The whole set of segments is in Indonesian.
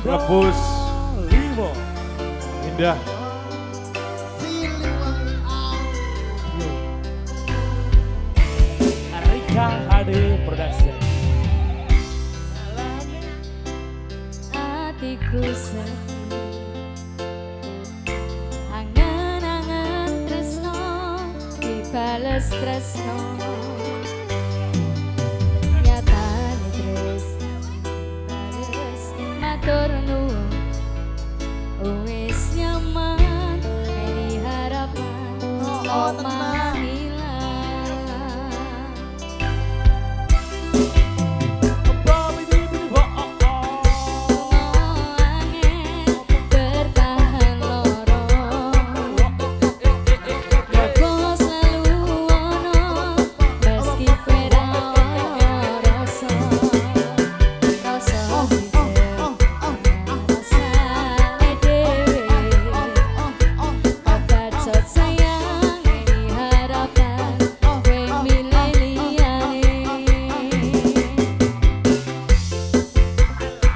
Lebus indah. Rika HD Production. Hatiku sepi, angan-angan tresno dibales tresno. Nyatane tresno bales matur nuwun, wis nyaman eni harapan omah ilang. Bertahan loro, aku selalu ono meski ora rasa dewe obat sot sayang ini harapan kowe milih liyane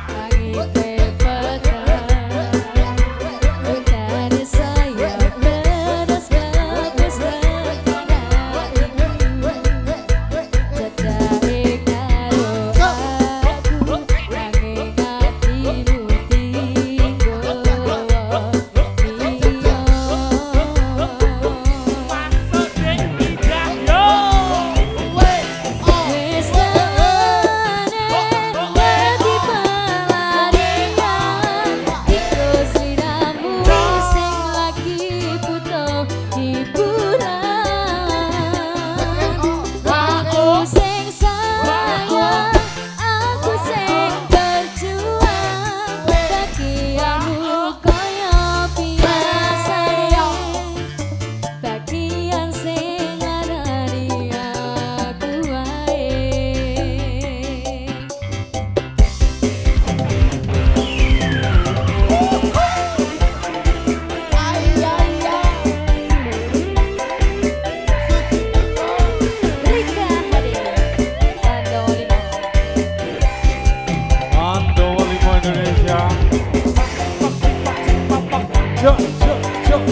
langit Utane saya beres bagus cedake karo aku nanging hatimu tinggo wis lane dadi pelarian iku sliramu sing lagi butuh hiburan. Aku sing sayang, aku sing berjuang, bagianmu koyo biasane, bagian sing ngarani aku wae. Rika hari Ando Limo Indonesia. Cuk, cuk, cuk.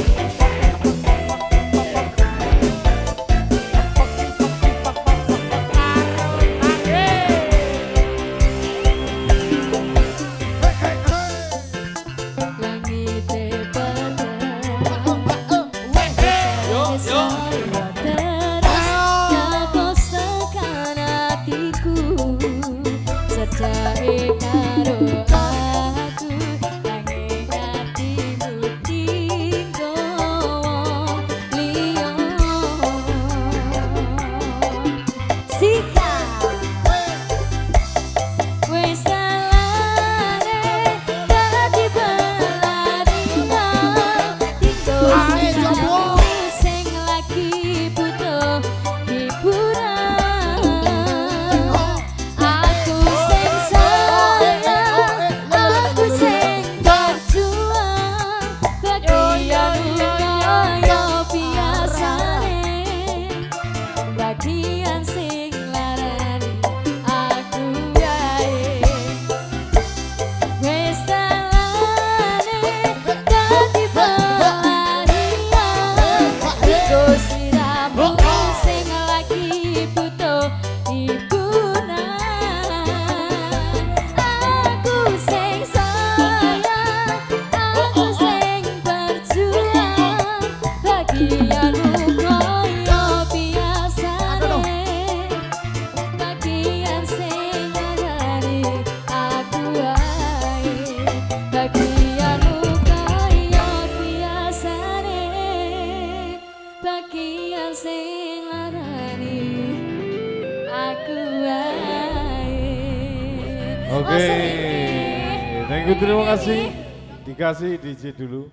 langit sedake karo aku nanging hatimu tinggo liya. Sikap wis salane dadi pelarian tinggo sliramu sing lagi butuh hiburan. Aku sing sayang, aku sing berjuang, bagianmu koyo biasane, bagian sing larani aku wae. Wis talane dadi pelarian, iku sliramu sing lagi butuh hiburan. Aku sing sayang, aku sing berjuang, bagianmu koyo biasane, bagian sing ngarani aku wae. Bagianmu koyo biasane, bagian sing ngarani aku wae. Oke, thank you, terima kasih. Dikasih DJ dulu.